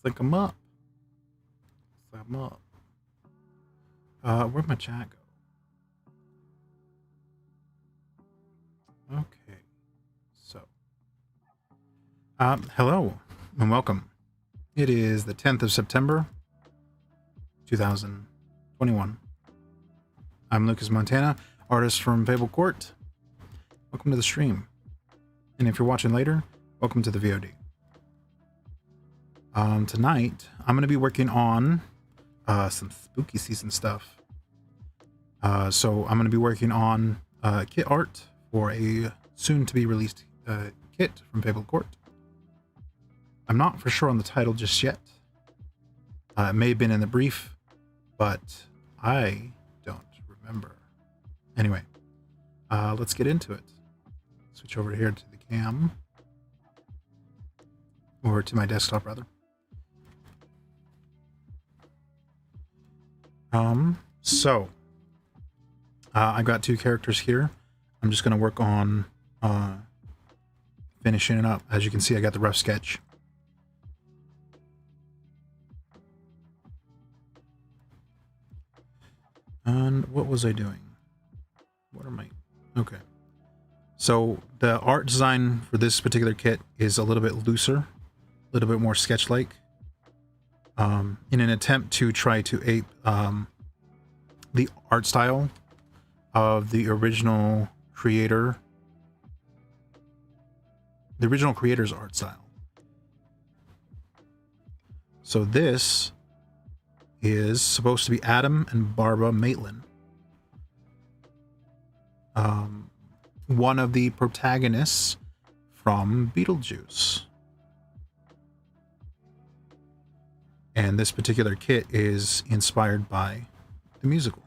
Link them up. Link them up. Where'd my chat go? Okay. So. Hello and welcome. It is the 10th of September, 2021. I'm Lucas Montana, artist from Fabled Court. Welcome to the stream. And if you're watching later, welcome to the VOD. Tonight, I'm going to be working on some spooky season stuff. So I'm going to be working on kit art for a soon-to-be released kit from Fabled Court. I'm not for sure on the title just yet. It may have been in the brief, but I don't remember. Anyway, let's get into it. Switch over here to the cam. Or to my desktop, rather. I've got two characters here. I'm just going to work on finishing it up. As you can see, I got the rough sketch. And what was I doing? What am I? Okay. So the art design for this particular kit is a little bit looser, a little bit more sketch-like, in an attempt to try to ape the art style of the original creator, the original creator's art style. So this is supposed to be Adam and Barbara Maitland, one of the protagonists from Beetlejuice. And this particular kit is inspired by the musical.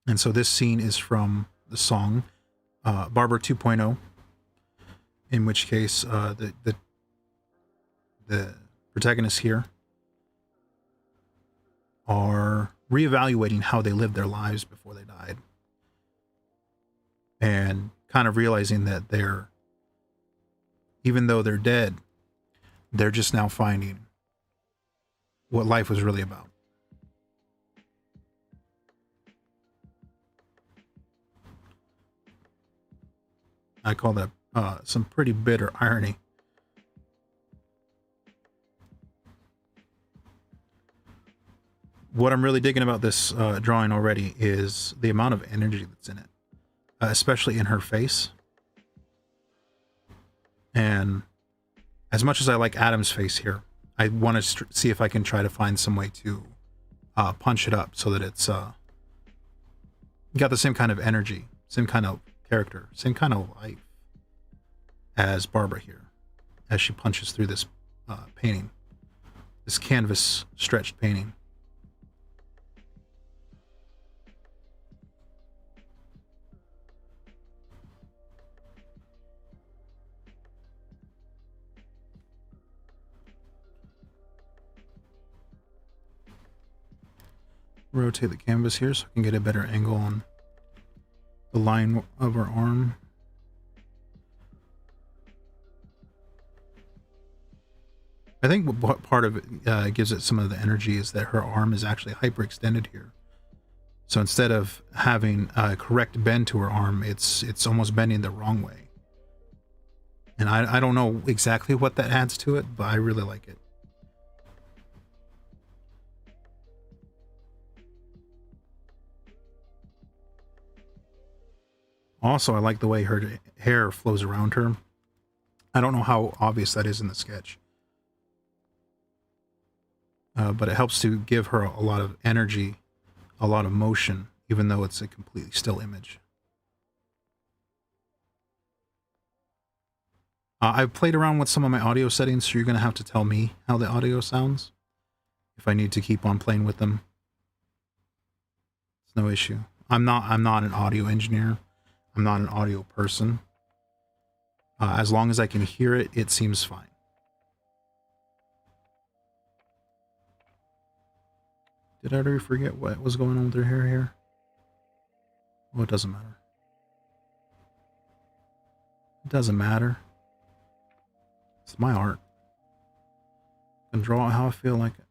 And so this scene is from the song Barbara 2.0, in which case the protagonists here are reevaluating how they lived their lives before they died, and kind of realizing that even though they're dead, they're just now finding what life was really about. I call that some pretty bitter irony. What I'm really digging about this drawing already is the amount of energy that's in it, especially in her face. And as much as I like Adam's face here, I want to see if I can try to find some way to punch it up so that it's got the same kind of energy, same kind of character, same kind of life as Barbara here, as she punches through this painting, this canvas stretched painting. Rotate the canvas here so I can get a better angle on the line of her arm. I think what part of it gives it some of the energy is that her arm is actually hyperextended here. So instead of having a correct bend to her arm, it's almost bending the wrong way. And I don't know exactly what that adds to it, but I really like it. Also, I like the way her hair flows around her. I don't know how obvious that is in the sketch. But it helps to give her a lot of energy, a lot of motion, even though it's a completely still image. I've played around with some of my audio settings, so you're going to have to tell me how the audio sounds, if I need to keep on playing with them. It's no issue. I'm not an audio engineer. I'm not an audio person. As long as I can hear it, it seems fine. Did I already forget what was going on with her hair here? Well, it doesn't matter. It doesn't matter. It's my art. I can draw it how I feel like it.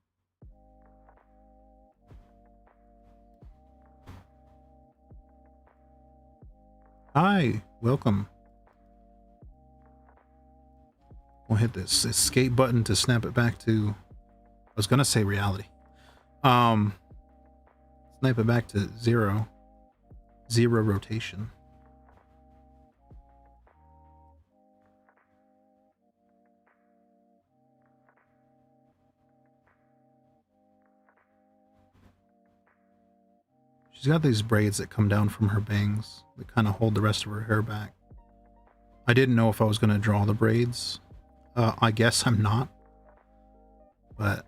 Hi, welcome. We'll hit this escape button to snap it back to, I was gonna say reality. Snap it back to zero rotation. She's got these braids that come down from her bangs that kind of hold the rest of her hair back. I didn't know if I was going to draw the braids. I guess I'm not. But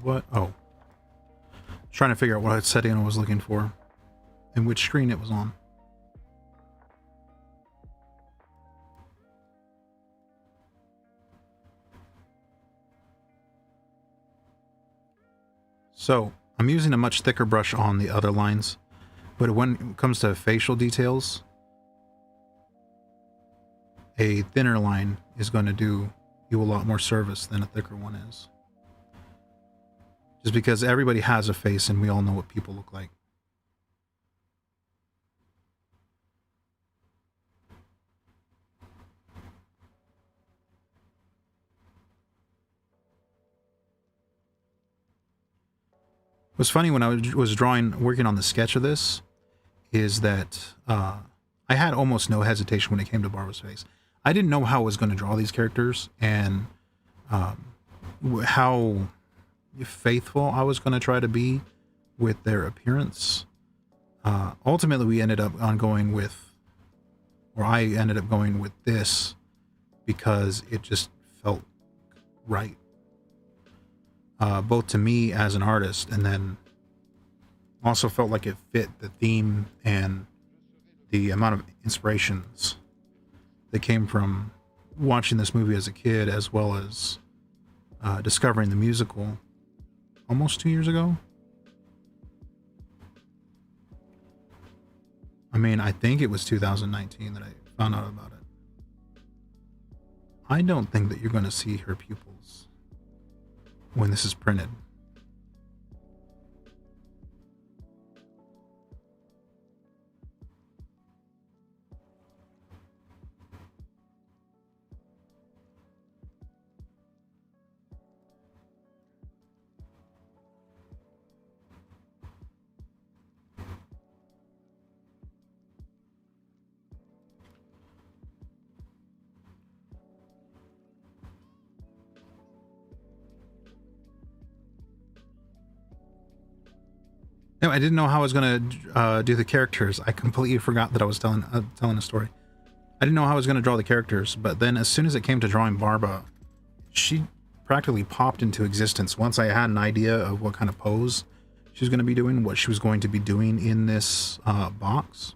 what? Oh. Trying to figure out what setting I was looking for and which screen it was on. So I'm using a much thicker brush on the other lines, but when it comes to facial details, a thinner line is going to do you a lot more service than a thicker one is. Just because everybody has a face and we all know what people look like. What's funny when I was working on the sketch of this, is that I had almost no hesitation when it came to Barbara's face. I didn't know how I was going to draw these characters and how faithful I was going to try to be with their appearance. Ultimately, we ended up going with, or I ended up going with this because it just felt right. Both to me as an artist, and then also felt like it fit the theme and the amount of inspirations that came from watching this movie as a kid, as well as discovering the musical almost 2 years ago. I mean, I think it was 2019 that I found out about it. I don't think that you're going to see her pupils when this is printed. No, I didn't know how I was going to do the characters. I completely forgot that I was telling a story. I didn't know how I was going to draw the characters, but then as soon as it came to drawing Barba, she practically popped into existence once I had an idea of what kind of pose she was going to be doing, what she was going to be doing in this box.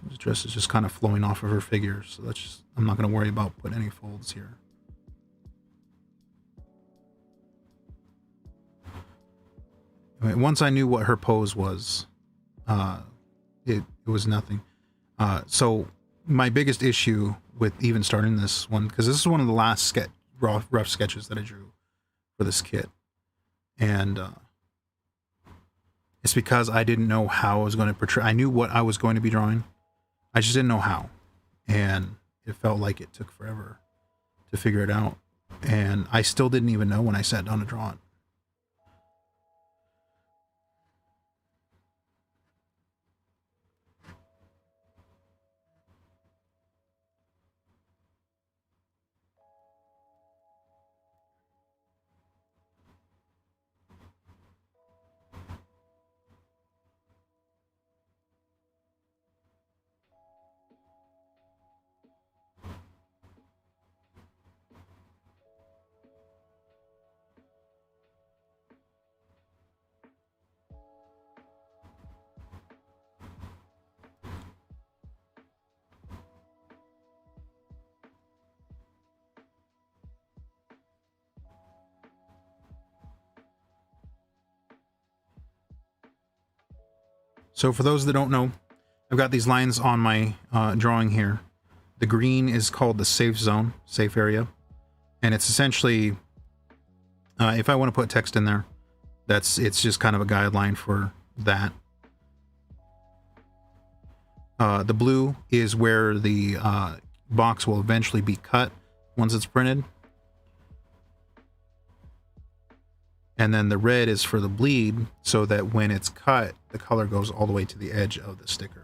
This dress is just kind of flowing off of her figure, so that's just, I'm not going to worry about putting any folds here. Once I knew what her pose was, it was nothing. So my biggest issue with even starting this one, because this is one of the last rough sketches that I drew for this kit, and it's because I didn't know how I was going to portray. I knew what I was going to be drawing, I just didn't know how, and it felt like it took forever to figure it out, and I still didn't even know when I sat down to draw it. So for those that don't know, I've got these lines on my drawing here. The green is called the safe zone, safe area. And it's essentially, if I want to put text in there, it's just kind of a guideline for that. The blue is where the box will eventually be cut once it's printed. And then the red is for the bleed, so that when it's cut, the color goes all the way to the edge of the sticker.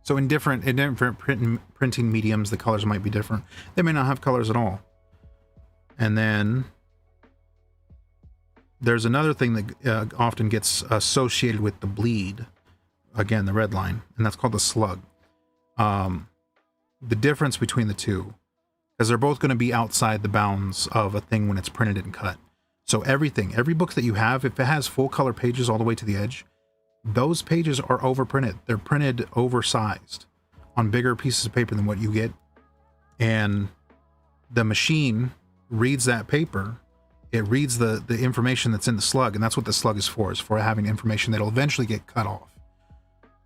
So in different printing mediums, the colors might be different. They may not have colors at all. And then there's another thing that often gets associated with the bleed. Again, the red line, and that's called the slug. The difference between the two, because they're both going to be outside the bounds of a thing when it's printed and cut. So every book that you have, if it has full color pages all the way to the edge, those pages are overprinted. They're printed oversized on bigger pieces of paper than what you get. And the machine reads that paper. It reads the information that's in the slug, and that's what the slug is for having information that'll eventually get cut off.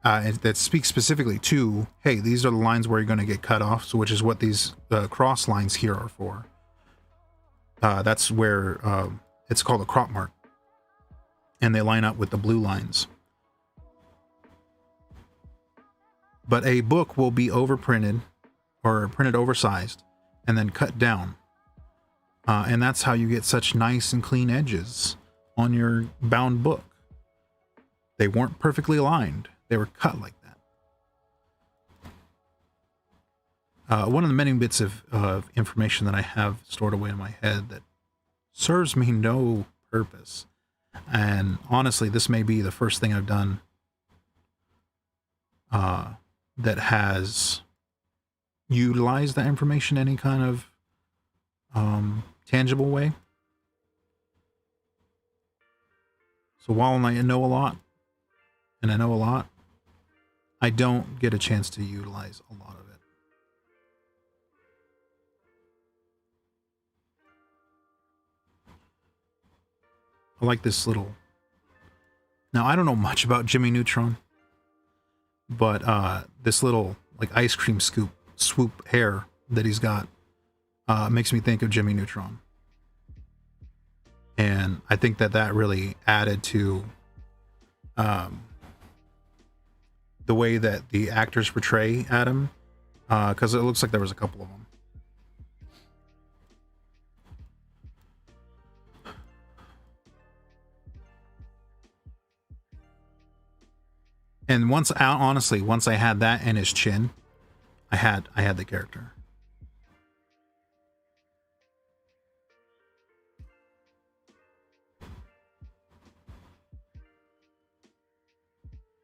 That speaks specifically to, hey, these are the lines where you're going to get cut off, so which is what these cross lines here are for. That's where it's called a crop mark. And they line up with the blue lines. But a book will be overprinted or printed oversized and then cut down. And that's how you get such nice and clean edges on your bound book. They weren't perfectly aligned. They were cut like that. One of the many bits of information that I have stored away in my head that serves me no purpose. And honestly, this may be the first thing I've done that has utilized that information in any kind of tangible way. So while I know a lot, I don't get a chance to utilize a lot of it. I like this little... Now, I don't know much about Jimmy Neutron, but this little like ice cream swoop hair that he's got makes me think of Jimmy Neutron. And I think that really added to the way that the actors portray Adam, because it looks like there was a couple of them. And once I had that in his chin, I had the character.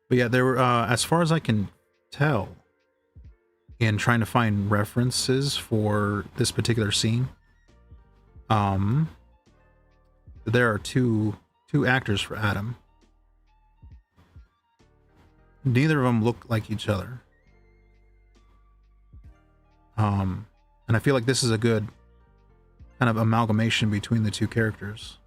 But yeah, there were, as far as I can tell, in trying to find references for this particular scene, there are two actors for Adam. Neither of them look like each other. And I feel like this is a good kind of amalgamation between the two characters.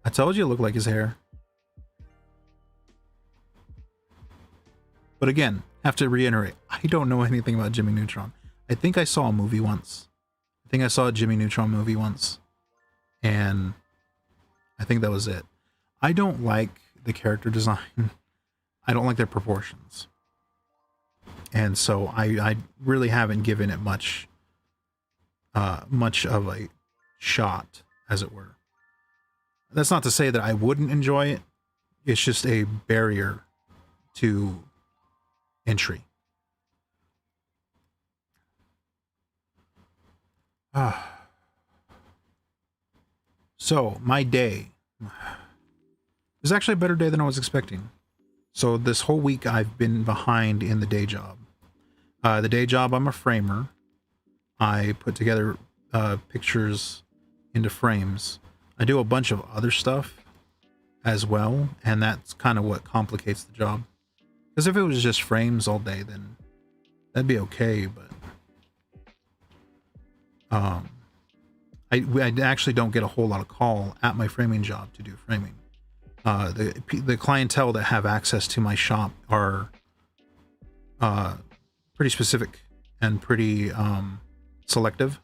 I told you it looked like his hair. But again, have to reiterate, I don't know anything about Jimmy Neutron. I think I saw a movie once. I think I saw a Jimmy Neutron movie once. And I think that was it. I don't like the character design. I don't like their proportions. And so I really haven't given it much of a shot, as it were. That's not to say that I wouldn't enjoy it. It's just a barrier to entry. So, my day was actually a better day than I was expecting. So, this whole week I've been behind in the day job. The day job, I'm a framer. I put together pictures into frames. I do a bunch of other stuff, as well, and that's kind of what complicates the job. Because if it was just frames all day, then that'd be okay, but I actually don't get a whole lot of call at my framing job to do framing. The clientele that have access to my shop are pretty specific and pretty selective.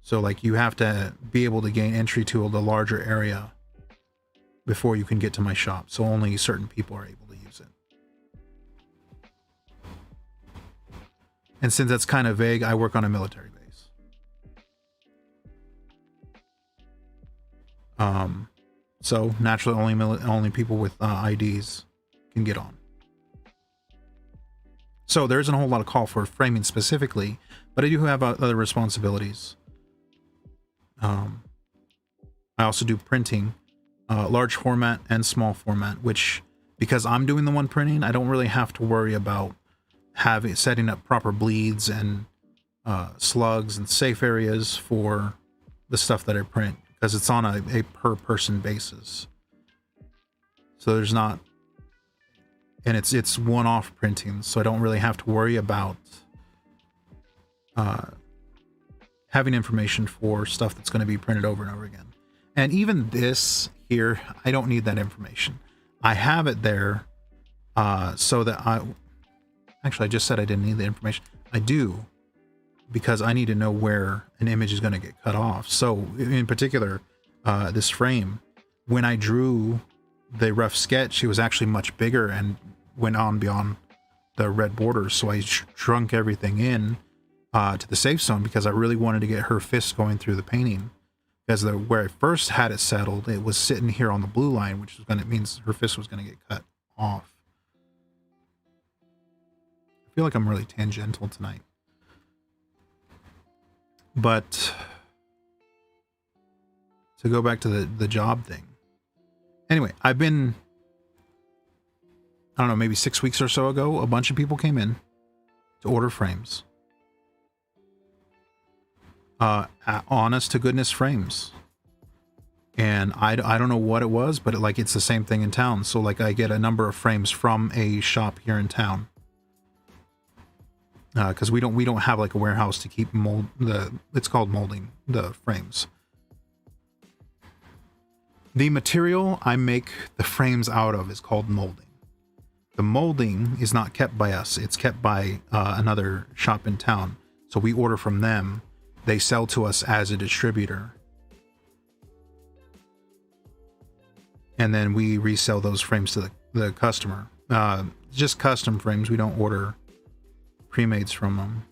So like you have to be able to gain entry to the larger area before you can get to my shop. So only certain people are able to use it. And since that's kind of vague, I work on a military base. So naturally only people with IDs can get on. So there isn't a whole lot of call for framing specifically, but I do have other responsibilities. I also do printing, large format and small format, which, because I'm doing the one printing, I don't really have to worry about setting up proper bleeds and slugs and safe areas for the stuff that I print, because it's on a per person basis. So there's not, and it's one-off printing, so I don't really have to worry about having information for stuff that's going to be printed over and over again. And even this here, I don't need that information. I have it there so that actually I just said I didn't need the information. I do, because I need to know where an image is going to get cut off. So in particular, this frame, when I drew the rough sketch, it was actually much bigger and went on beyond the red borders. So I shrunk everything in to the safe zone, because I really wanted to get her fist going through the painting. Because where I first had it settled, it was sitting here on the blue line, which is means her fist was going to get cut off. I feel like I'm really tangential tonight. But to go back to the job thing. Anyway, I've been, I don't know, maybe 6 weeks or so ago, a bunch of people came in to order frames. Honest to goodness frames. And I don't know what it was, but it's the same thing in town. So like I get a number of frames from a shop here in town. Because we don't have like a warehouse to keep it's called molding the frames. The material I make the frames out of is called molding. The molding is not kept by us. It's kept by another shop in town. So we order from them. They sell to us as a distributor. And then we resell those frames to the customer. Just custom frames. We don't order pre-mades from them.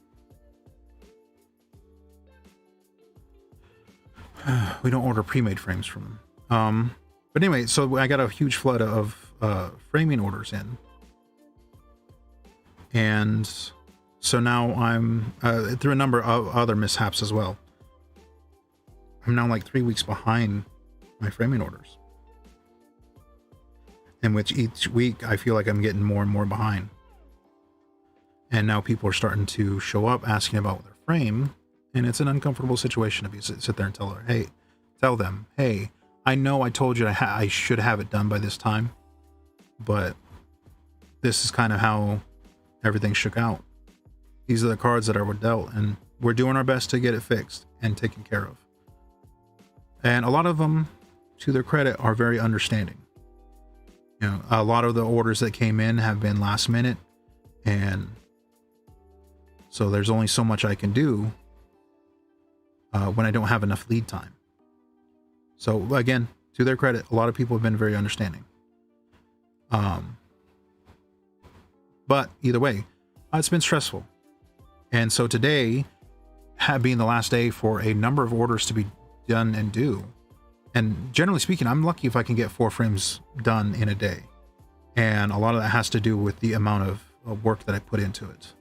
We don't order pre-made frames from them. But anyway, so I got a huge flood of framing orders in. And so now I'm, through a number of other mishaps as well, I'm now like 3 weeks behind my framing orders. And with each week, I feel like I'm getting more and more behind. And now people are starting to show up asking about their frame, and it's an uncomfortable situation to sit there and tell them, hey, I know I told you I should have it done by this time, but this is kind of how everything shook out. These are the cards that were dealt, and we're doing our best to get it fixed and taken care of. And a lot of them, to their credit, are very understanding. You know, a lot of the orders that came in have been last minute, and so there's only so much I can do when I don't have enough lead time. So again, to their credit, a lot of people have been very understanding. But either way, it's been stressful. And so today, being the last day for a number of orders to be done and due, and generally speaking, I'm lucky if I can get 4 frames done in a day. And a lot of that has to do with the amount of work that I put into it.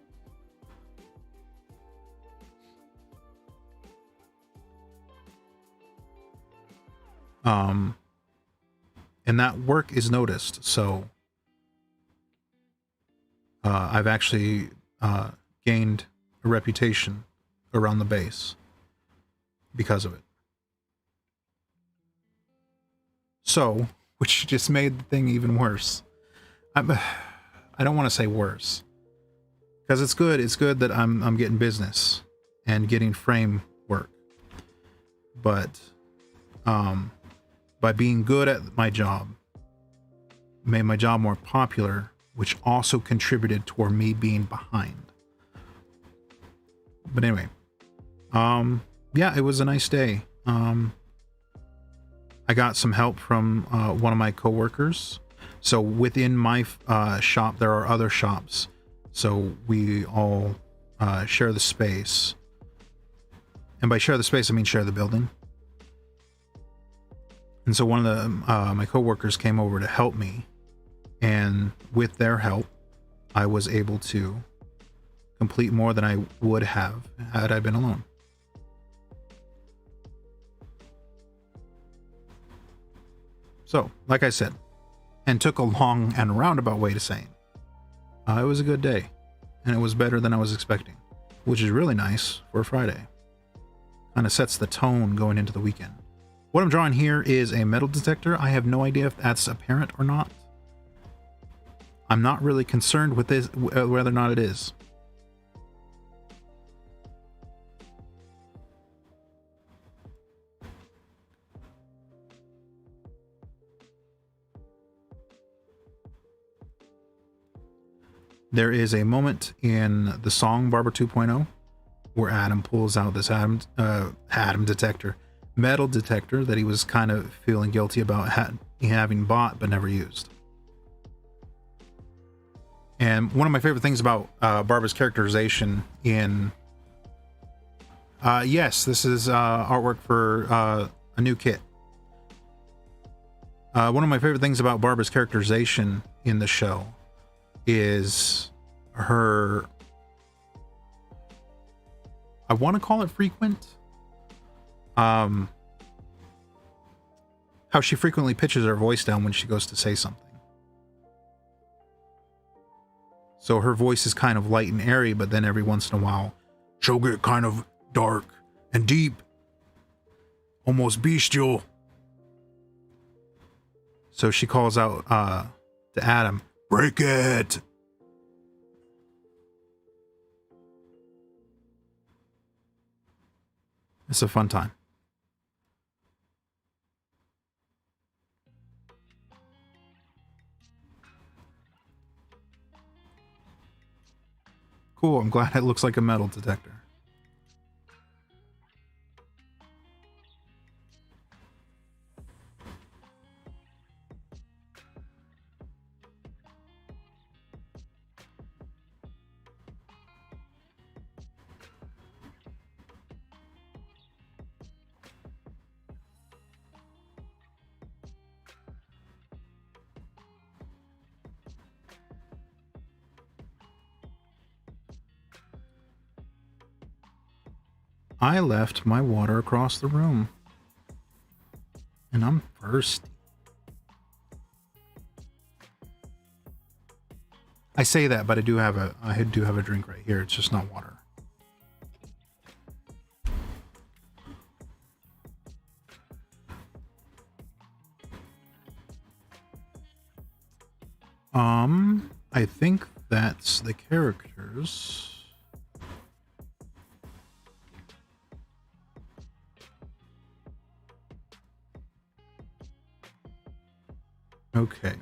And that work is noticed. So I've actually gained a reputation around the base because of it. So which just made the thing even worse. I don't want to say worse, because it's good. It's good that I'm getting business and getting frame work, but by being good at my job, made my job more popular, which also contributed toward me being behind. But anyway, yeah, it was a nice day. I got some help from one of my coworkers. So within my shop, there are other shops. So we all share the space. And by share the space, I mean share the building. And so one of the my coworkers came over to help me. And with their help, I was able to complete more than I would have had I been alone. So, like I said, and took a long and roundabout way to saying, it was a good day, and it was better than I was expecting, which is really nice for a Friday. Kind of sets the tone going into the weekend. What I'm drawing here is a metal detector. I have no idea if that's apparent or not. I'm not really concerned with this, whether or not it is. There is a moment in the song Barber 2.0 where Adam pulls out this metal detector that he was kind of feeling guilty about having bought but never used. And one of my favorite things about Barber's characterization in... yes, this is artwork for a new kit. One of my favorite things about Barber's characterization in the show is her... I want to call it frequent. How she frequently pitches her voice down when she goes to say something. So her voice is kind of light and airy, but then every once in a while, she'll get kind of dark and deep, almost bestial. So she calls out to Adam, "Break it!" It's a fun time. Cool, I'm glad it looks like a metal detector. I left my water across the room. And I'm thirsty. I say that, but I do have a drink right here. It's just not water. I think that's the characters. Okay.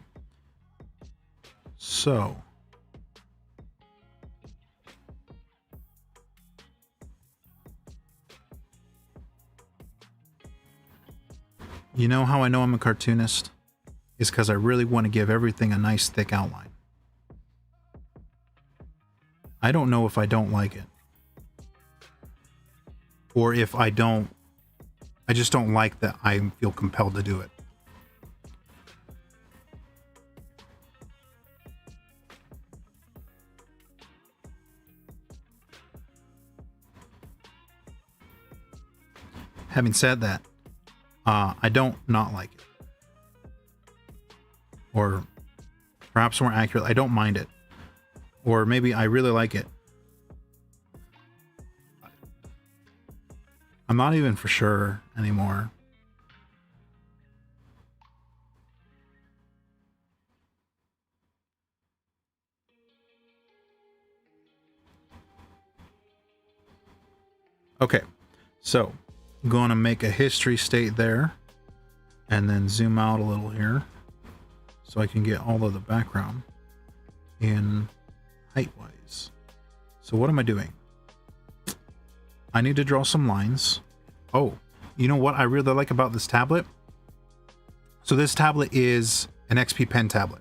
So. You know how I know I'm a cartoonist? Is because I really want to give everything a nice thick outline. I don't know if I don't like it. Or if I just don't like that I feel compelled to do it. Having said that, I don't not like it. Or perhaps more accurate, I don't mind it. Or maybe I really like it. I'm not even for sure anymore. Okay, so I'm going to make a history state there and then zoom out a little here so I can get all of the background in height wise. So what am I doing? I need to draw some lines. Oh, you know what I really like about this tablet? So this tablet is an XP Pen tablet,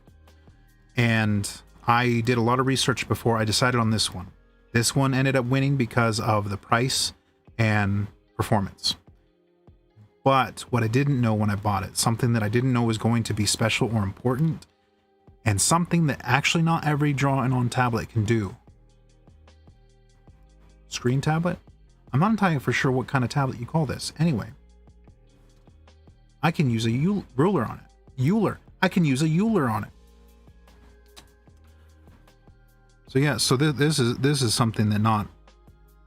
and I did a lot of research before I decided on this one. This one ended up winning because of the price and performance. But what I didn't know when I bought it, something that I didn't know was going to be special or important, and something that actually not every drawing on tablet can do. Screen tablet? I'm not entirely for sure what kind of tablet you call this. Anyway, I can use a ruler on it. Euler. I can use a Euler on it. So yeah, so this is something that not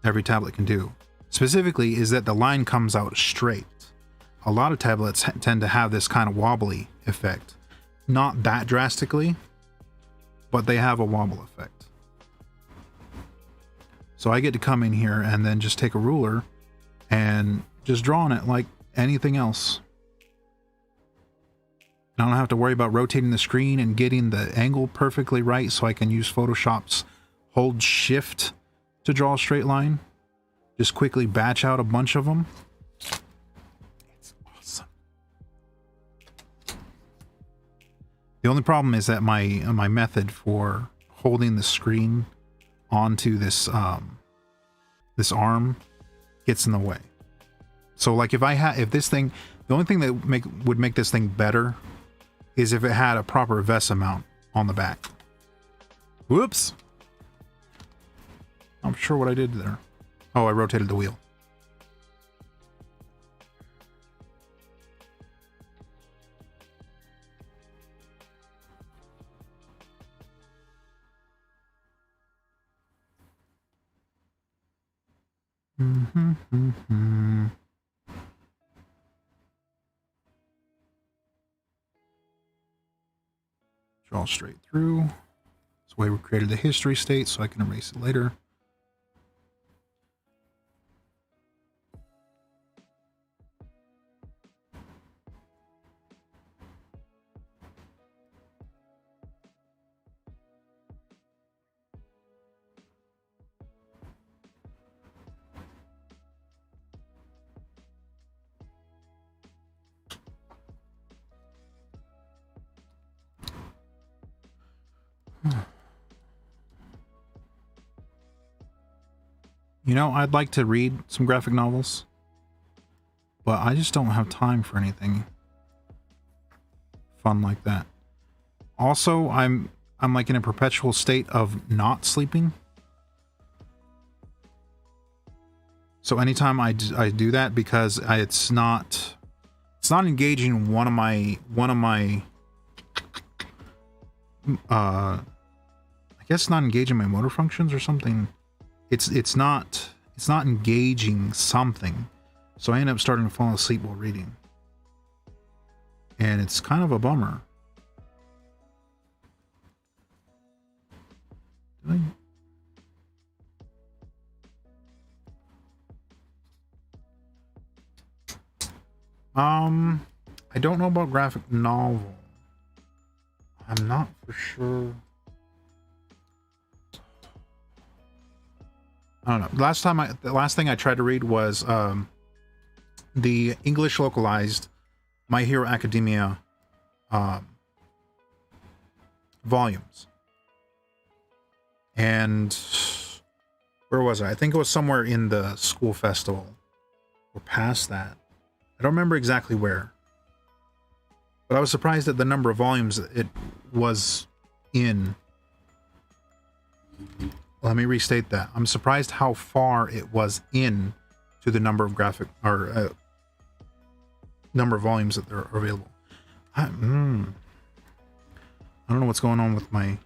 every tablet can do. Specifically is that the line comes out straight. A lot of tablets tend to have this kind of wobbly effect. Not that drastically, but they have a wobble effect. So I get to come in here and then just take a ruler and just draw on it like anything else. And I don't have to worry about rotating the screen and getting the angle perfectly right, so I can use Photoshop's hold shift to draw a straight line. Just quickly batch out a bunch of them. It's awesome. The only problem is that my method for holding the screen onto this this arm gets in the way. So like if this thing, the only thing that would make this thing better is if it had a proper VESA mount on the back. Whoops. I'm sure what I did there. Oh, I rotated the wheel. Draw straight through. That's the way we created the history state, so I can erase it later. You know, I'd like to read some graphic novels, but I just don't have time for anything fun like that. Also, I'm like in a perpetual state of not sleeping. So anytime I do that, because it's not engaging one of my I guess not engaging my motor functions or something. It's not engaging something, so I end up starting to fall asleep while reading, and it's kind of a bummer. I don't know about graphic novel. I'm not for sure. I don't know. The last thing I tried to read was the English localized My Hero Academia volumes. And where was I? I think it was somewhere in the school festival or past that. I don't remember exactly where. But I was surprised at the number of volumes it was in. Let me restate that. I'm surprised how far it was in to the number of graphic or number of volumes that are available. I don't know what's going on with my.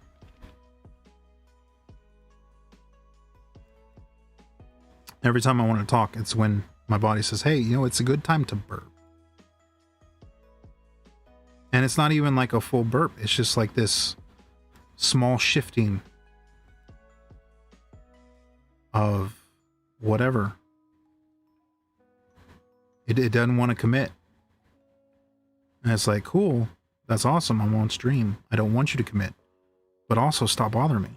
Every time I want to talk, it's when my body says, "Hey, you know, it's a good time to burp." And it's not even like a full burp. It's just like this small shifting of whatever. It doesn't want to commit. And it's like, cool, that's awesome. I'm on stream. I don't want you to commit, but also stop bothering me.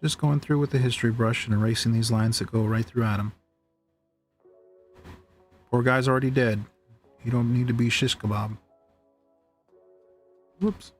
Just going through with the history brush and erasing these lines that go right through Adam. Poor guy's already dead. You don't need to be shish kebab. Whoops.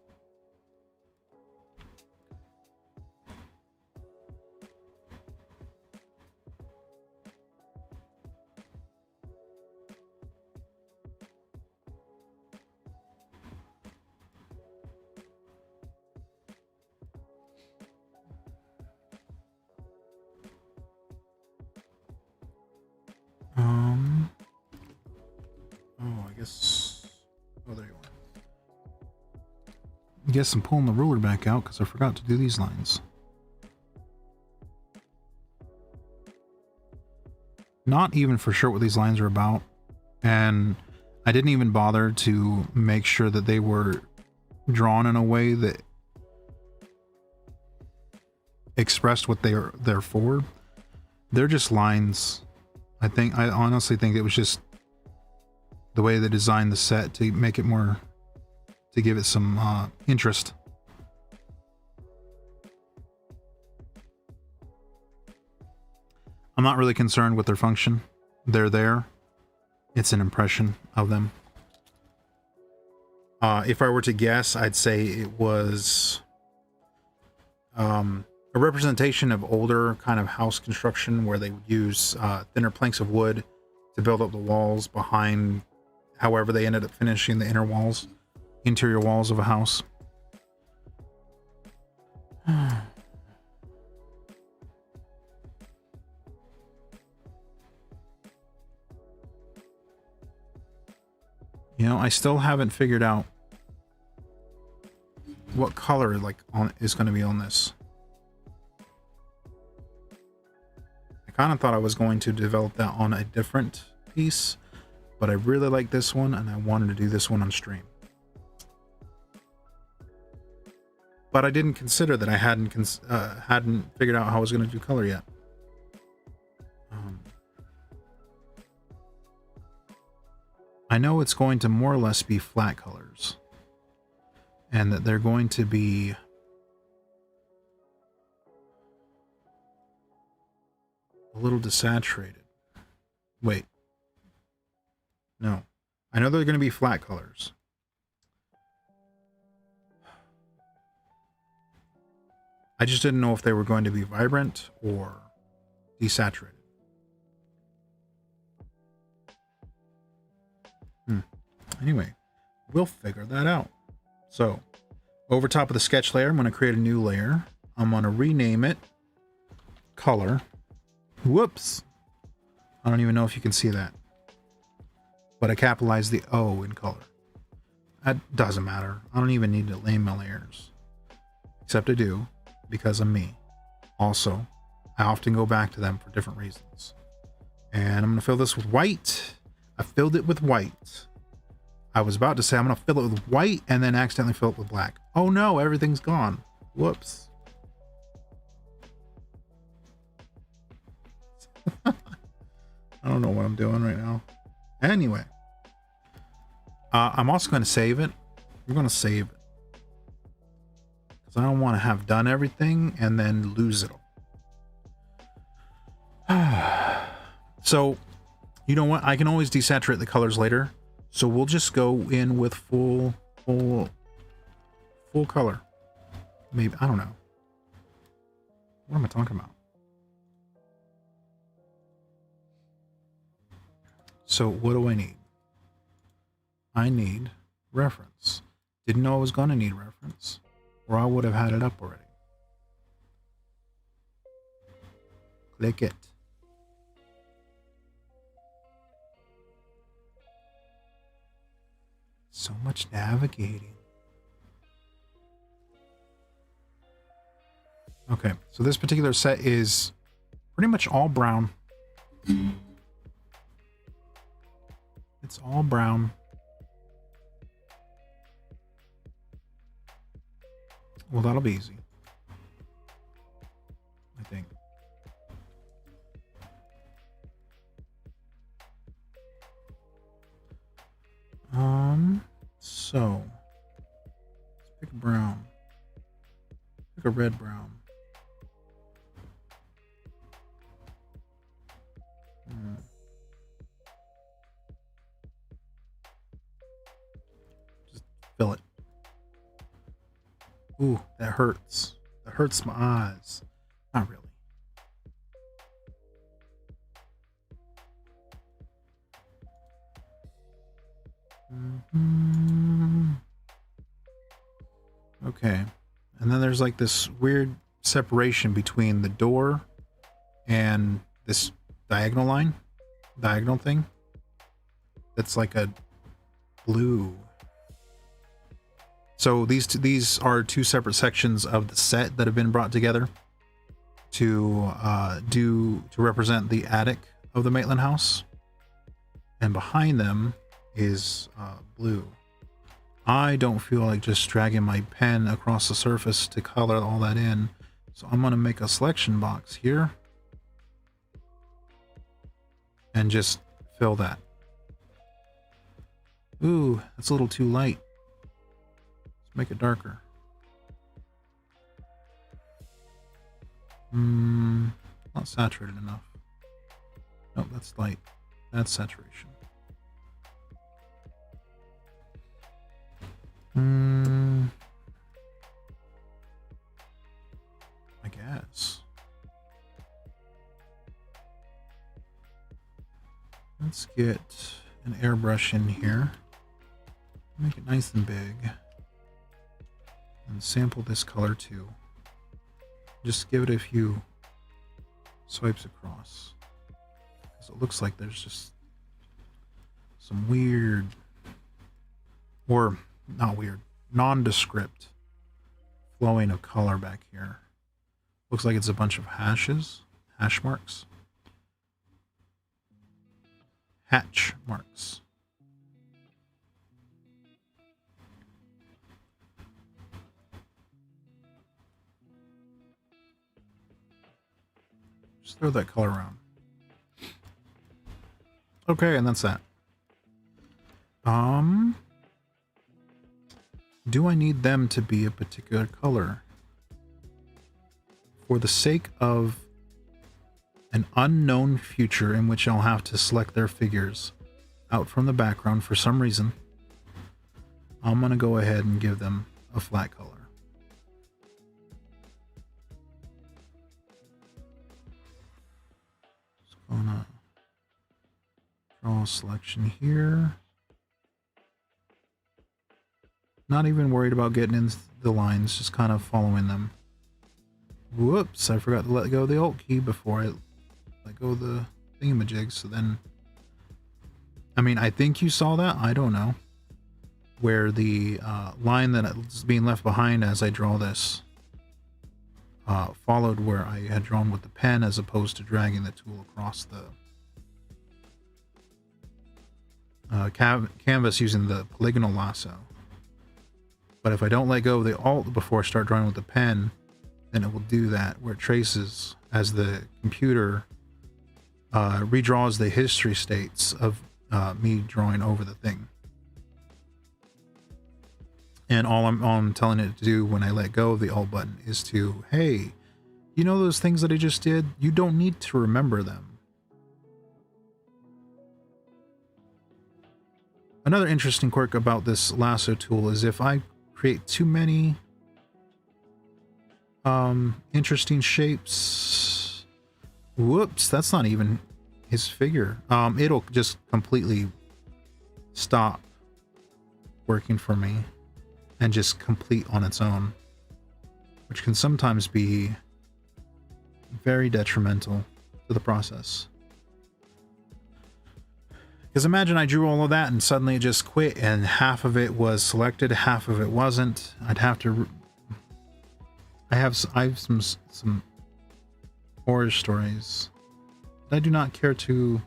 Oh, I guess. Oh, there you are. I guess I'm pulling the ruler back out because I forgot to do these lines. Not even for sure what these lines are about, and I didn't even bother to make sure that they were drawn in a way that expressed what they're for. They're just lines. I honestly think it was just the way they designed the set to make it more, to give it some interest. I'm not really concerned with their function. They're there. It's an impression of them. If I were to guess, I'd say it was a representation of older kind of house construction where they would use thinner planks of wood to build up the walls behind however they ended up finishing the interior walls of a house. You know, I still haven't figured out what color is going to be on this. I kind of thought I was going to develop that on a different piece, but I really like this one and I wanted to do this one on stream. But I didn't consider that I hadn't figured out how I was going to do color yet. I know it's going to more or less be flat colors, and that they're going to be a little desaturated. Wait. No. I know they're going to be flat colors. I just didn't know if they were going to be vibrant or desaturated. Anyway, we'll figure that out. So, over top of the sketch layer, I'm going to create a new layer. I'm going to rename it color. Whoops. I don't even know if you can see that. But I capitalized the O in color. That doesn't matter. I don't even need to name my layers. Except I do, because I'm me. Also, I often go back to them for different reasons. And I'm going to fill this with white. I filled it with white. I was about to say I'm going to fill it with white and then accidentally fill it with black. Oh no, everything's gone. Whoops. I don't know what I'm doing right now. Anyway. I'm also going to save it. We're going to save it. Because I don't want to have done everything and then lose it all. So, you know what? I can always desaturate the colors later. So we'll just go in with full color. Maybe, I don't know. What am I talking about? So what do I need? I need reference. Didn't know I was going to need reference, or I would have had it up already. Click it. So much navigating. Okay, so this particular set is pretty much all brown. It's all brown. Well, that'll be easy, I think. So, let's pick a brown. Pick a red brown. Just fill it. Ooh, that hurts. That hurts my eyes. Not really. Okay. And then there's like this weird separation between the door and this diagonal thing. That's like a blue. So these are two separate sections of the set that have been brought together to represent the attic of the Maitland house, and behind them is blue. I don't feel like just dragging my pen across the surface to color all that in, so I'm gonna make a selection box here and just fill that. Ooh, that's a little too light. Let's make it darker. Not saturated enough. Nope, that's light. That's saturation. I guess. Let's get an airbrush in here. Make it nice and big. And sample this color too. Just give it a few swipes across. Because it looks like there's just some weird, or not weird, nondescript flowing of color back here. Looks like it's a bunch of hash marks. Hatch marks. Just throw that color around. Okay, and that's that. Do I need them to be a particular color? For the sake of an unknown future in which I'll have to select their figures out from the background for some reason, I'm going to go ahead and give them a flat color. Just going to draw a selection here. Not even worried about getting in the lines, just kind of following them. Whoops, I forgot to let go of the Alt key before I let go of the thingamajig, so then... I mean, I think you saw that, I don't know. Where the line that is being left behind as I draw this followed where I had drawn with the pen as opposed to dragging the tool across the canvas using the polygonal lasso. But if I don't let go of the Alt before I start drawing with the pen, then it will do that, where it traces as the computer redraws the history states of me drawing over the thing. And all I'm telling it to do when I let go of the Alt button is to, hey, you know those things that I just did? You don't need to remember them. Another interesting quirk about this lasso tool is if I create too many interesting shapes, whoops, that's not even his figure. It'll just completely stop working for me and just complete on its own, which can sometimes be very detrimental to the process. Because imagine I drew all of that and suddenly it just quit and half of it was selected, half of it wasn't. I'd have to... I have some horror stories that I do not care to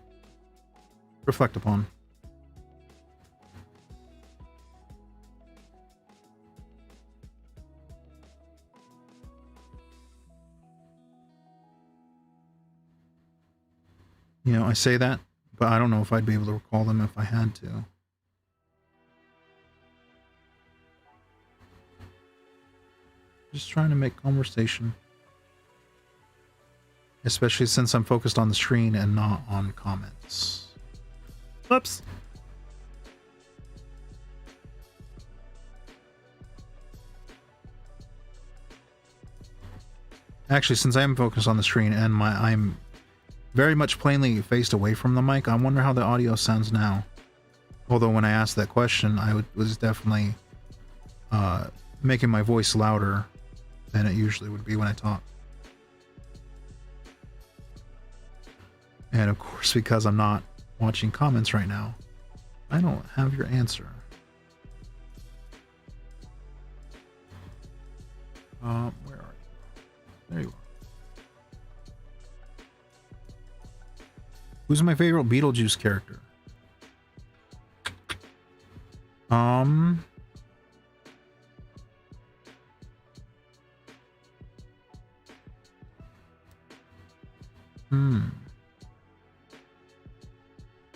reflect upon. You know, I say that, but I don't know if I'd be able to recall them if I had to. Just trying to make conversation. Especially since I'm focused on the screen and not on comments. Whoops. Actually, since I am focused on the screen and I'm very much plainly faced away from the mic, I wonder how the audio sounds now. Although when I asked that question, I was definitely making my voice louder than it usually would be when I talk. And of course, because I'm not watching comments right now, I don't have your answer. Where are you? There you are. Who's my favorite Beetlejuice character?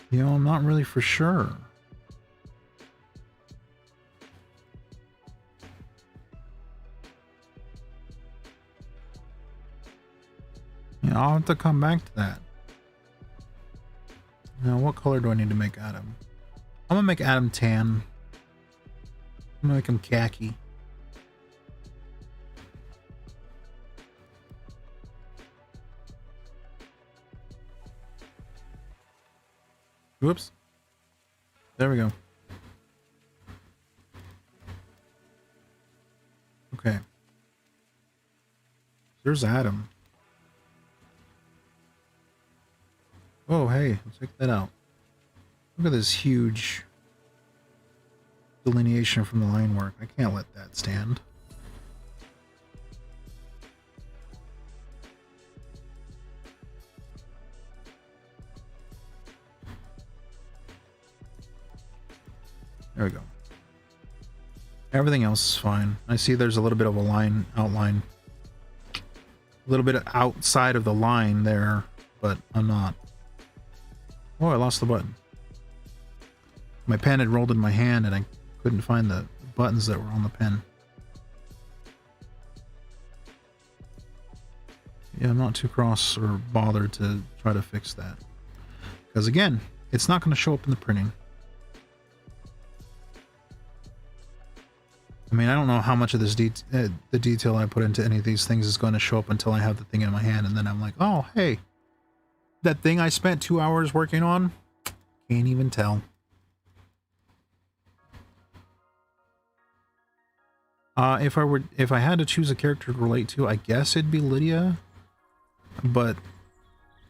You know, I'm not really for sure. Yeah, I'll have to come back to that. Now, what color do I need to make Adam? I'm gonna make Adam tan. I'm gonna make him khaki. Whoops. There we go. Okay. There's Adam. Oh, hey, check that out. Look at this huge delineation from the line work. I can't let that stand. There we go. Everything else is fine. I see there's a little bit of a line outline. A little bit outside of the line there, but I'm not. Oh, I lost the button. My pen had rolled in my hand and I couldn't find the buttons that were on the pen. Yeah, I'm not too cross or bothered to try to fix that. Because again, it's not going to show up in the printing. I mean, I don't know how much of this the detail I put into any of these things is going to show up until I have the thing in my hand, and then I'm like, oh, hey, that thing I spent 2 hours working on, can't even tell. If I had to choose a character to relate to, I guess it'd be Lydia. But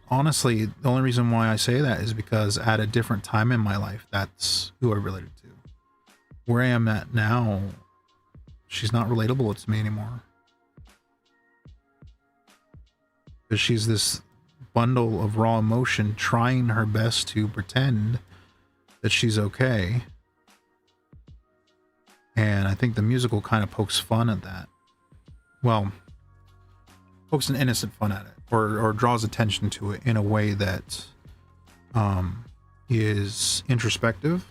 honestly, the only reason why I say that is because at a different time in my life, that's who I related to. Where I am at now, she's not relatable to me anymore. Because she's this bundle of raw emotion trying her best to pretend that she's okay. And I think the musical kind of pokes fun at that. Well, pokes an innocent fun at it, or draws attention to it in a way that is introspective.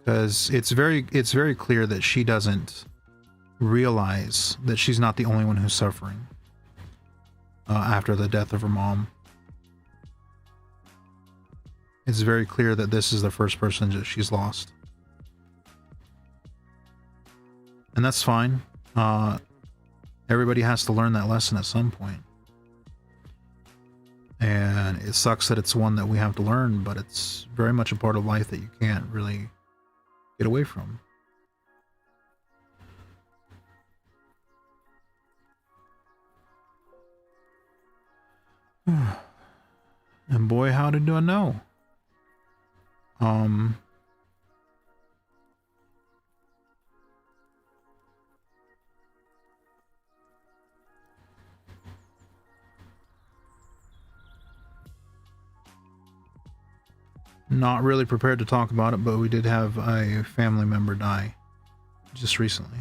Because it's very clear that she doesn't realize that she's not the only one who's suffering after the death of her mom. It's very clear that this is the first person that she's lost. And that's fine. Everybody has to learn that lesson at some point. And it sucks that it's one that we have to learn, but it's very much a part of life that you can't really get away from. And boy, how did I know? Not really prepared to talk about it, but we did have a family member die just recently.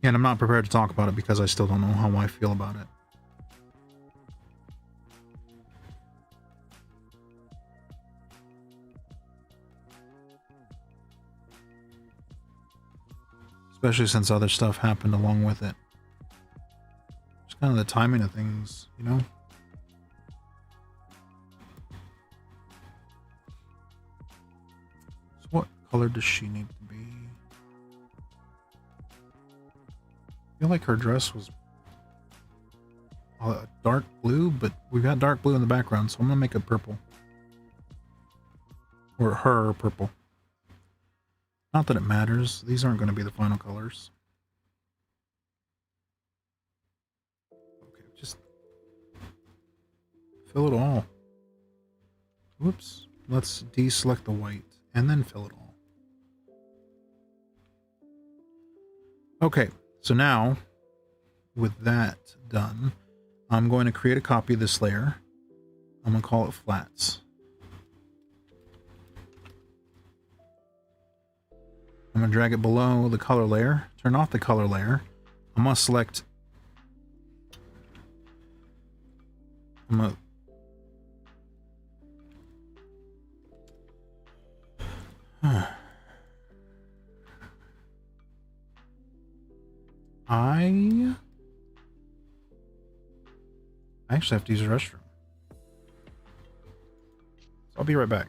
And I'm not prepared to talk about it because I still don't know how I feel about it. Especially since other stuff happened along with it. Just kind of the timing of things, you know? So what color does she need to be? I feel like her dress was dark blue, but we've got dark blue in the background, so I'm gonna make it purple. Or her purple. Not that it matters. These aren't going to be the final colors. Okay, just fill it all. Whoops. Let's deselect the white and then fill it all. Okay, so now with that done, I'm going to create a copy of this layer. I'm going to call it flats. I'm going to drag it below the color layer, turn off the color layer. I'm going to select, I actually have to use a restroom. So I'll be right back.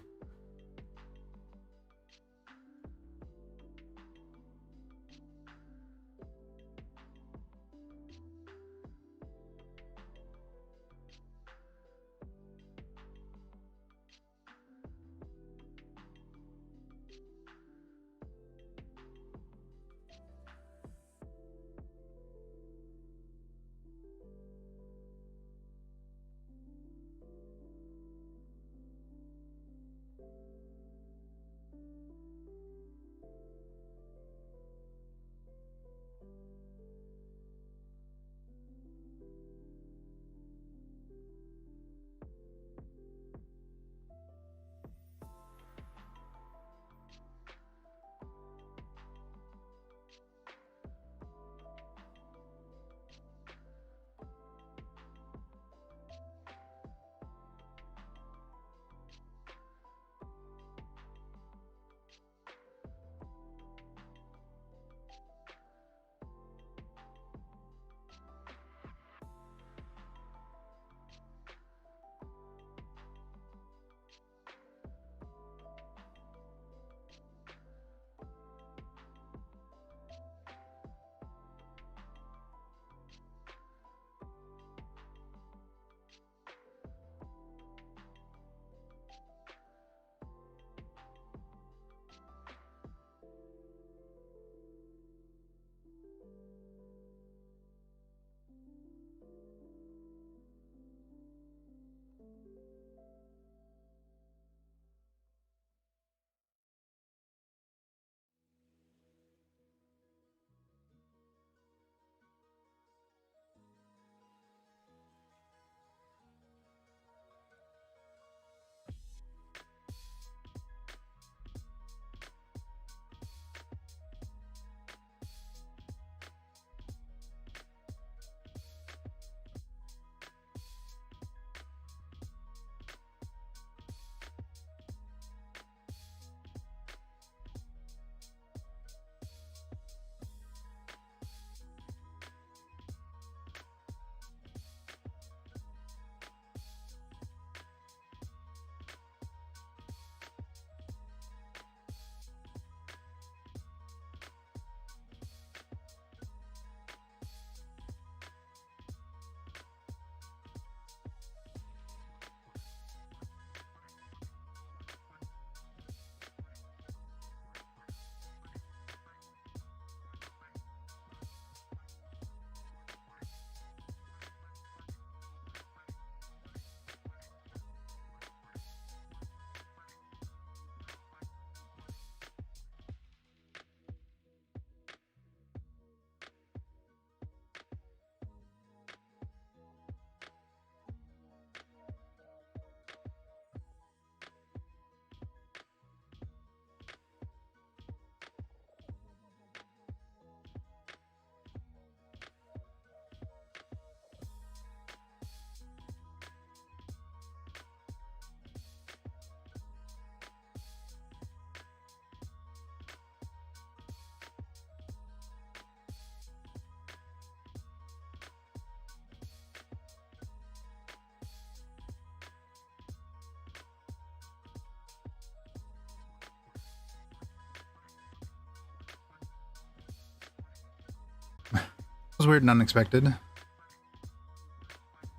was weird and unexpected.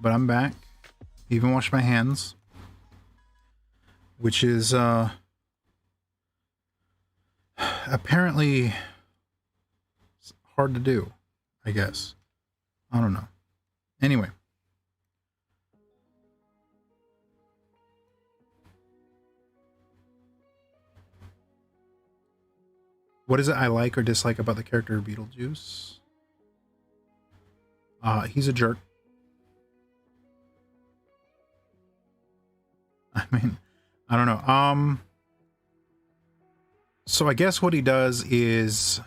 But I'm back. Even washed my hands. Which is apparently hard to do, I guess. I don't know. Anyway. What is it I like or dislike about the character Beetlejuice? He's a jerk. I mean, I don't know. So I guess what he does is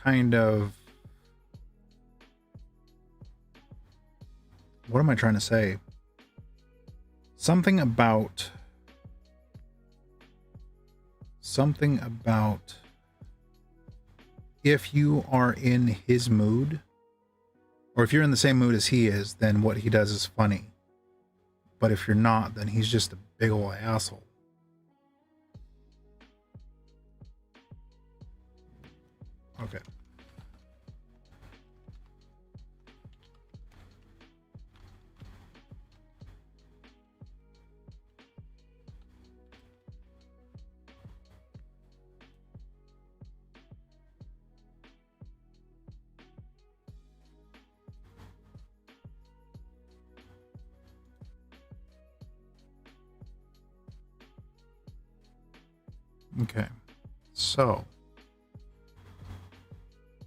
kind of, what am I trying to say? Something about if you are in his mood, or if you're in the same mood as he is, then what he does is funny. But if you're not, then he's just a big ol' asshole. Okay. Okay, so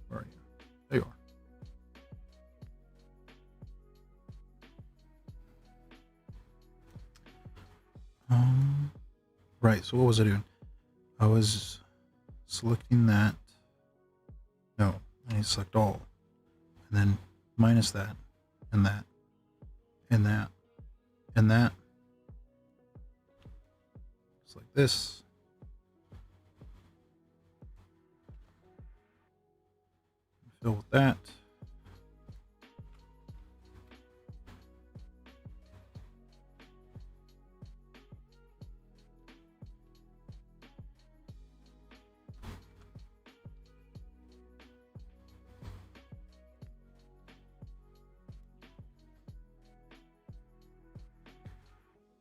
where are you? There you are. Right. So what was I doing? I was selecting that. No, I need to select all, and then minus that, and that, and that, and that. Just like this. Fill with that.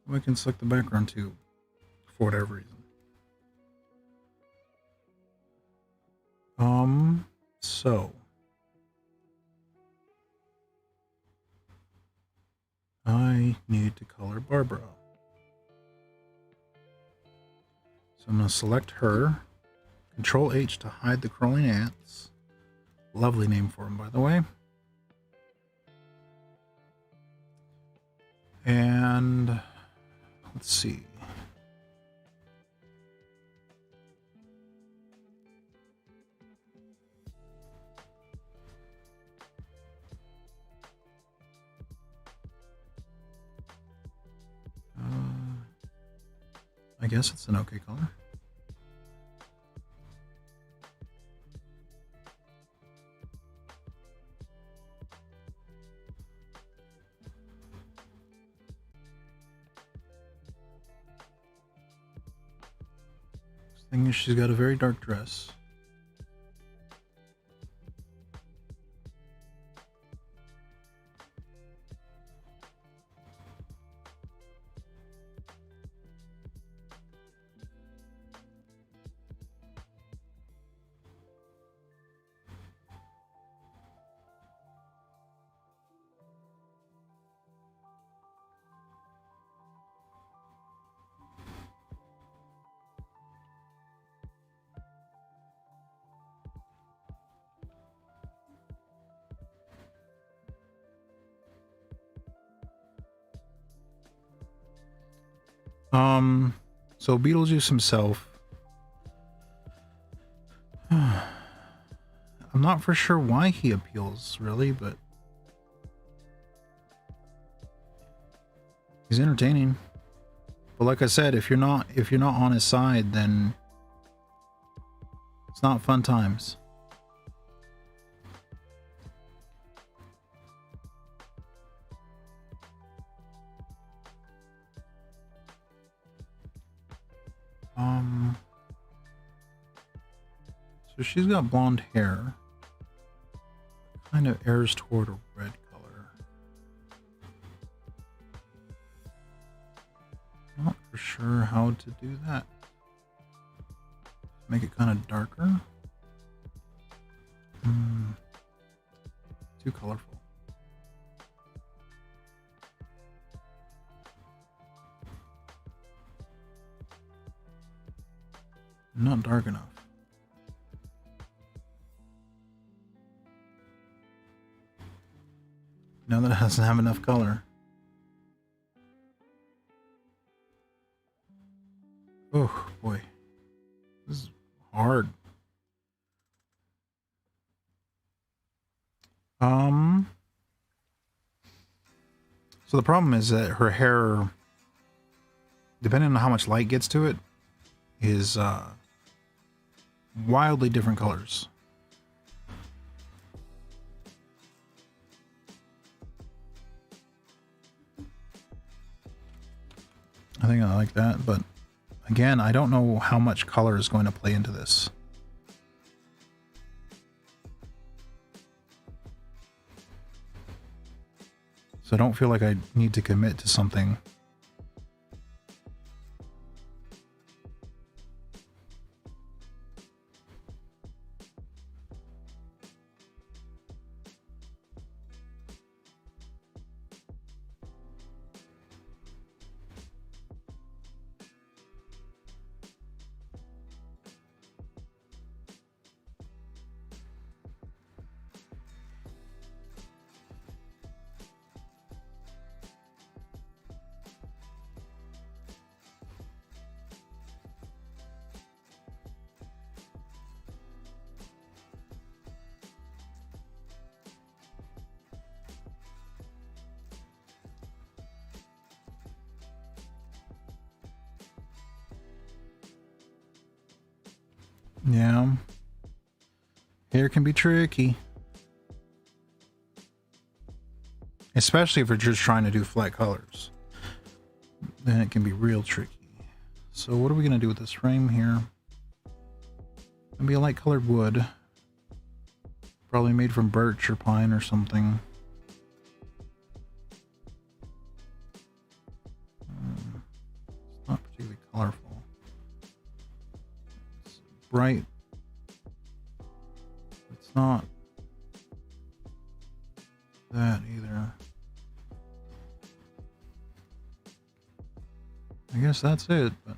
We can select the background too, for whatever reason. So I need to color Barbara. So I'm going to select her. Control H to hide the crawling ants. Lovely name for him, by the way. And let's see. I guess it's an okay color. Thing is, she's got a very dark dress. So Beetlejuice himself, I'm not for sure why he appeals, really, but he's entertaining. But like I said, if you're not on his side, then it's not fun times. So she's got blonde hair. Kind of airs toward a red color. Not for sure how to do that. Make it kind of darker. Too colorful. Not dark enough. Now that it doesn't have enough color. Oh boy. This is hard. So the problem is that her hair, depending on how much light gets to it, is wildly different colors. I think I like that, but again, I don't know how much color is going to play into this. So I don't feel like I need to commit to something. Yeah. Hair can be tricky. Especially if you're just trying to do flat colors. Then it can be real tricky. So what are we going to do with this frame here? It'll be a light colored wood. Probably made from birch or pine or something. It's not particularly colorful. It's bright. It's not that either. I guess that's it, but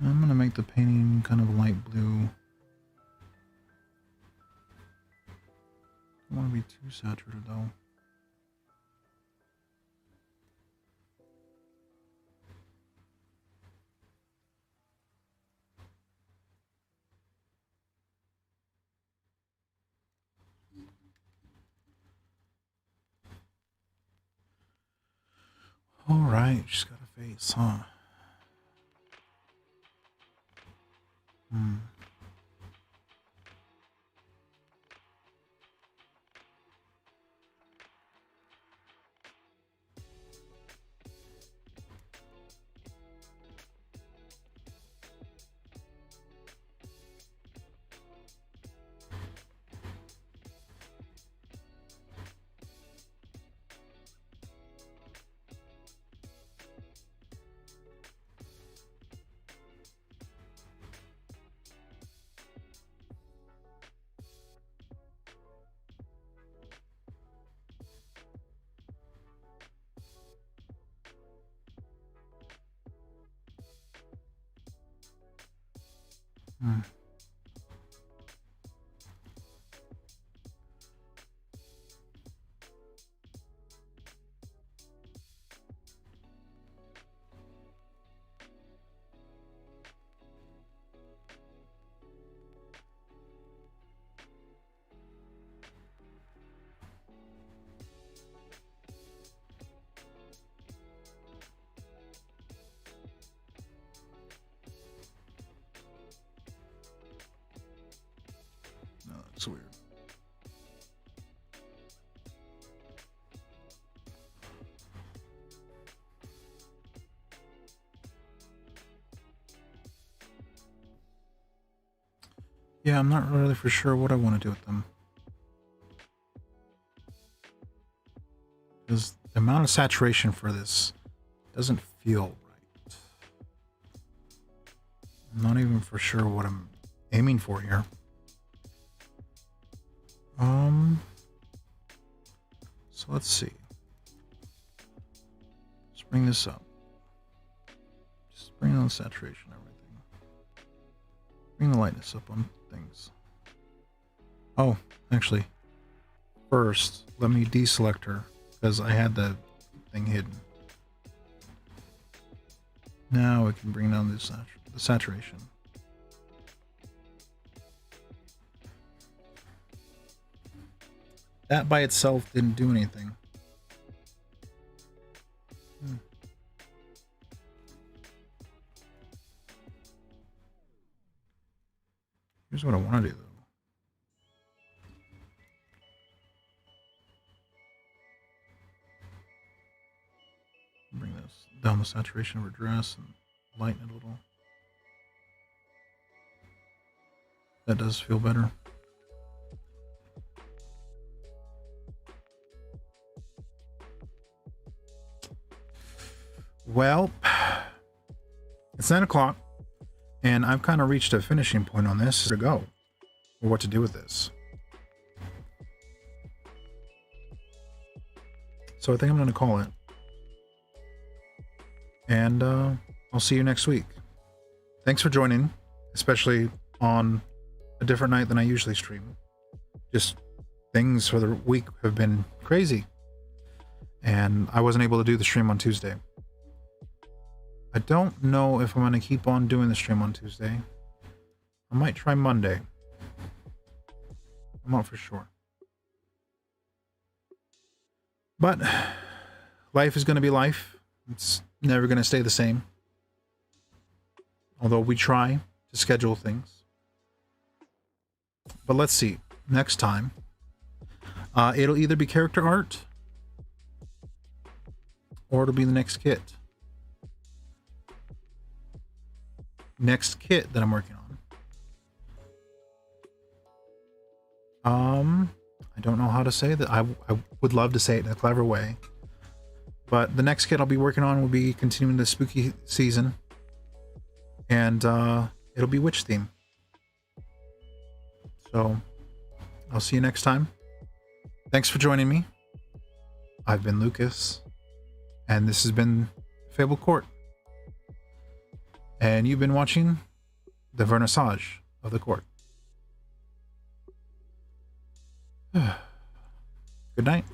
I'm gonna make the painting kind of light blue. Don't want to be too saturated though. Alright, she's got a face, huh? Yeah, I'm not really for sure what I want to do with them. Because the amount of saturation for this doesn't feel right. I'm not even for sure what I'm aiming for here. So let's see. Let's bring this up. Just bring on saturation, everything. Bring the lightness up on things. Oh, actually, first, let me deselect her because I had the thing hidden. Now we can bring down the saturation. That by itself didn't do anything. Here's what I want to do, though. Bring this down the saturation of her dress and lighten it a little. That does feel better. Well, it's 9 o'clock, and I've kind of reached a finishing point on this to go, or what to do with this. So I think I'm going to call it. And I'll see you next week. Thanks for joining, especially on a different night than I usually stream. Just things for the week have been crazy, and I wasn't able to do the stream on Tuesday. I don't know if I'm going to keep on doing the stream on Tuesday. I might try Monday. I'm not for sure. But life is going to be life. It's never going to stay the same. Although we try to schedule things. But let's see. Next time, it'll either be character art or it'll be the next kit. Next kit that I'm working on. I don't know how to say that. I would love to say it in a clever way. But the next kit I'll be working on will be continuing the spooky season. And it'll be witch theme. So I'll see you next time. Thanks for joining me. I've been Lucas. And this has been Fabled Court. And you've been watching the vernissage of the court. Good night.